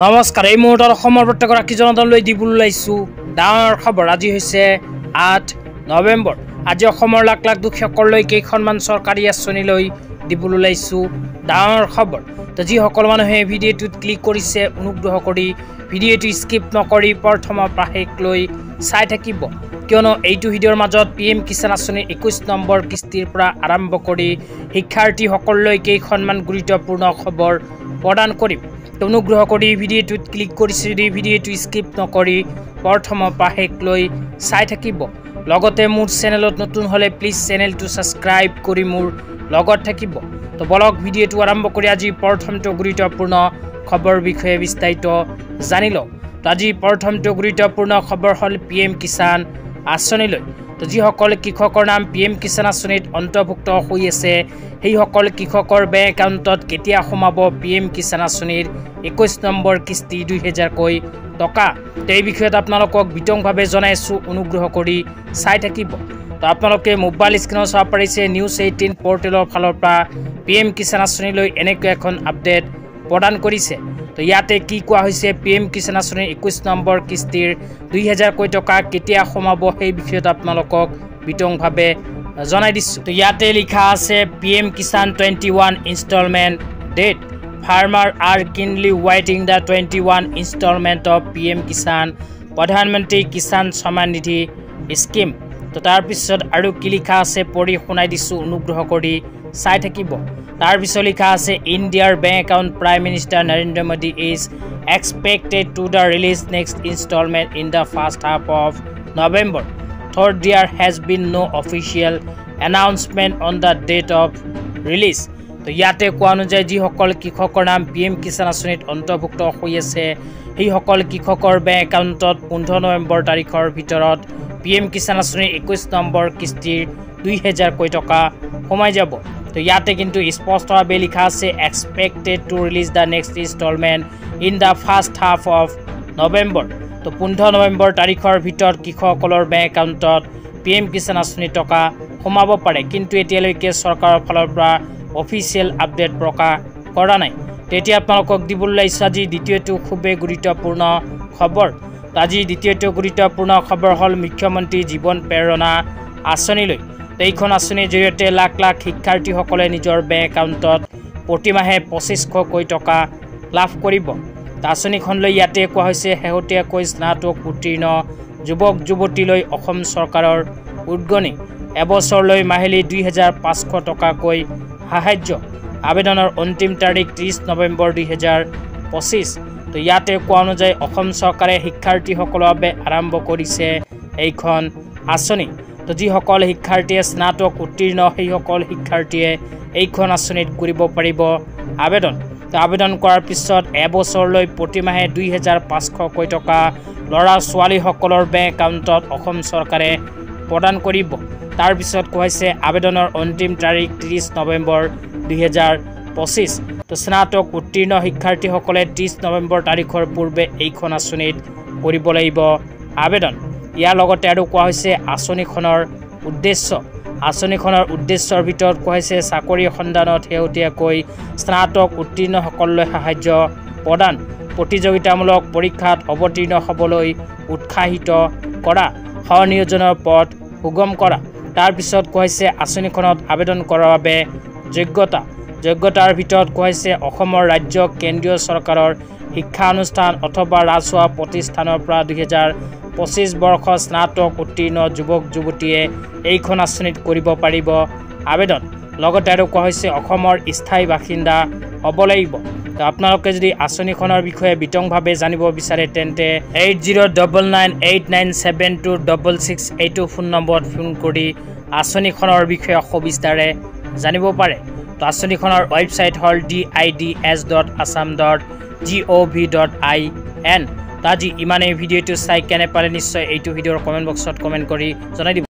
নমস্কাৰ এই মুহূৰ্তত অসমৰ প্ৰত্যেকগৰাকী জনতালৈ দিবলৈ ওলাইছো ডাঙৰ খবৰ। আজি হৈছে ৮ নৱেম্বৰ। আজি অসমৰ লাখ লাখ দুখীয়াসকললৈ কেইখনমান চৰকাৰী আঁচনিলৈ দিবলৈ ওলাইছো ডাঙৰ খবৰ। তো যিসকল মানুহে ভিডিঅ'টোত ক্লিক কৰিছে অনুগ্ৰহ কৰি ভিডিঅ'টো স্কিপ নকৰি প্ৰথমৰ পৰা শেষলৈ চাই থাকিব, কিয়নো এইটো ভিডিঅ'ৰ মাজত PM কিষাণ আঁচনিৰ 21 নম্বৰ কিস্তিৰ পৰা আৰম্ভ কৰি শিক্ষাৰ্থীসকললৈ কেইখনমান গুৰুত্বপূৰ্ণ খবৰ প্ৰদান কৰিম। অনুগ্ৰহ কৰি ভিডিঅ'টোত ক্লিক কৰিছে যদি ভিডিঅ'টো স্কিপ নকৰি প্ৰথমৰ পৰা শেষলৈ চাই থাকিব। লগতে মোৰ চেনেলত নতুন হ'লে প্লিজ চেনেলটো ছাবস্ক্ৰাইব কৰি মোৰ লগত থাকিব। তো বলক ভিডিঅ'টো আৰম্ভ কৰি আজি প্ৰথমটো গুৰুত্বপূৰ্ণ খবৰৰ বিষয়ে বিস্তাৰিত জানি লওঁ। তো আজি প্ৰথমটো গুৰুত্বপূৰ্ণ খবৰ হ'ল PM কিষাণ আঁচনিলৈ। তো যিসকল কৃষকৰ নাম PM কিষাণ আঁচনিত অন্তৰ্ভুক্ত হৈ আছে সেইসকল কৃষকৰ বেংক একাউণ্টত কেতিয়া সোমাব PM কিষাণ আঁচনিৰ 21 নম্বৰ কিস্তি 2000কৈ টকা। তো এই বিষয়ত আপোনালোকক বিতংভাৱে জনাইছোঁ, অনুগ্ৰহ কৰি চাই থাকিব। তো আপোনালোকে মোবাইল স্ক্ৰীনত চাব পাৰিছে নিউজ 18 পৰ্টেলৰ ফালৰ পৰা PM কিষাণ আঁচনিলৈ এনেকৈ এখন আপডেট প্ৰদান কৰিছে। তো ইয়াতে কি কোৱা হৈছে PM কিষাণ আঁচনিৰ 21 নম্বৰ কিস্তিৰ 2000কৈ টকা কেতিয়া সোমাব সেই বিষয়ত আপোনালোকক বিতংভাৱে জনাই দিছোঁ। তো ইয়াতে লিখা আছে PM Kisan 21 instalment date. Farmers are keenly waiting the 21 installment of PM Kisan Pradhan Mantri Kisan Samman Nidhi Scheme. তো তাৰপিছত আৰু কি লিখা আছে পঢ়ি শুনাই দিছোঁ, অনুগ্ৰহ কৰি চাই থাকিব। তাৰপিছত লিখা আছে ইণ্ডিয়াৰ bank account prime minister Narendra Modi is expected to the release next instalment in the first half of November. Though there has been no' official announcement on the date of release. তো ইয়াতে কোৱা অনুযায়ী যিসকল কৃষকৰ নাম PM কিষাণ আঁচনিত অন্তৰ্ভুক্ত হৈ আছে সেইসকল কৃষকৰ বেংক একাউণ্টত 15 নৱেম্বৰ তাৰিখৰ ভিতৰত PM কিষাণ আঁচনিৰ 21 নম্বৰ কিস্তিৰ 2000কৈ টকা সোমাই যাব। তো ইয়াতে কিন্তু স্পষ্টভাৱে লিখা আছে expected to release the next instalment in the first half of November. তো 15 নৱেম্বৰ তাৰিখৰ ভিতৰত কৃষকসকলৰ বেংক একাউণ্টত PM কিষাণ আঁচনিৰ টকা সোমাব পাৰে, কিন্তু এতিয়ালৈকে চৰকাৰৰ ফালৰ পৰা অফিচিয়েল আপডেট প্ৰকাশ কৰা নাই। তেতিয়া আপোনালোকক দিবলৈ ওলাইছোঁ আজি দ্বিতীয়টো খুবেই গুৰুত্বপূৰ্ণ খবৰ। আজি দ্বিতীয়টো গুৰুত্বপূৰ্ণ খবৰ হ'ল মুখ্যমন্ত্ৰী জীৱন প্ৰেৰণা আঁচনিলৈ। এইখন আঁচনিৰ জৰিয়তে লাখ লাখ শিক্ষাৰ্থীসকলে নিজৰ বেংক একাউণ্টত প্ৰতিমাহে 2500কৈ টকা লাভ কৰিব। আঁচনিখনলৈ ইয়াতে কোৱা হৈছে শেহতীয়াকৈ স্নাতক উত্তীৰ্ণ যুৱক যুৱতীলৈ অসম চৰকাৰৰ উদগনি। এবছৰলৈ মাহিলী 2500 টকাকৈ সাহায্য। আবেদনৰ অন্তিম তাৰিখ 30 নৱেম্বৰ 2025। তো ইয়াতে কোৱা অনুযায়ী অসম চৰকাৰে শিক্ষাৰ্থীসকলৰ বাবে আৰম্ভ কৰিছে এইখন আঁচনি। তো যিসকল শিক্ষাৰ্থীয়ে স্নাতক উত্তীৰ্ণ সেইসকল শিক্ষাৰ্থীয়ে এইখন আঁচনিত কৰিব পাৰিব আবেদন। তো আবেদন কৰাৰ পিছত এবছৰলৈ প্ৰতিমাহে 2500কৈ টকা ল'ৰা ছোৱালীসকলৰ বেংক একাউণ্টত অসম চৰকাৰে প্ৰদান কৰিব। তাৰপিছত কোৱা হৈছে আবেদনৰ অন্তিম তাৰিখ 30 নৱেম্বৰ 2025। তো স্নাতক উত্তীৰ্ণ শিক্ষাৰ্থীসকলে 30 নৱেম্বৰ তাৰিখৰ পূৰ্বে এইখন আঁচনিত কৰিব লাগিব আবেদন। ইয়াৰ লগতে আৰু কোৱা হৈছে আঁচনিখনৰ উদ্দেশ্য। আঁচনিখনৰ উদ্দেশ্যৰ ভিতৰত কোৱা হৈছে চাকৰিৰ সন্ধানত শেহতীয়াকৈ স্নাতক উত্তীৰ্ণসকললৈ সাহায্য প্ৰদান, প্ৰতিযোগিতামূলক পৰীক্ষাত অৱতীৰ্ণ হ'বলৈ উৎসাহিত কৰা, স্ব-নিয়োজনৰ পথ সুগম কৰা। তাৰপিছত কোৱা হৈছে আঁচনিখনত আবেদন কৰাৰ বাবে যোগ্যতাৰ ভিতৰত কোৱা হৈছে অসমৰ ৰাজ্য কেন্দ্ৰীয় চৰকাৰৰ শিক্ষানুষ্ঠান অথবা ৰাজহুৱা প্ৰতিষ্ঠানৰ পৰা 2025 বৰ্ষৰ স্নাতক উত্তীৰ্ণ যুৱক যুৱতীয়ে এইখন আঁচনিত কৰিব পাৰিব আবেদন। লগতে আৰু কোৱা হৈছে অসমৰ স্থায়ী বাসিন্দা হ'ব লাগিব। তো আপোনালোকে যদি আঁচনিখনৰ বিষয়ে বিতংভাৱে জানিব বিচাৰে তেন্তে 8099897266 এইটো ফোন নম্বৰত ফোন কৰি আঁচনিখনৰ বিষয়ে সবিস্তাৰে জানিব পাৰে। তো আঁচনিখনৰ ৱেবছাইট হ'ল dids.assam.gov.in। তো আজি ইমানেই। ভিডিঅ'টো চাই কেনে পালে নিশ্চয় এইটো ভিডিঅ'ৰ কমেণ্ট বক্সত কমেণ্ট কৰি জনাই দিব।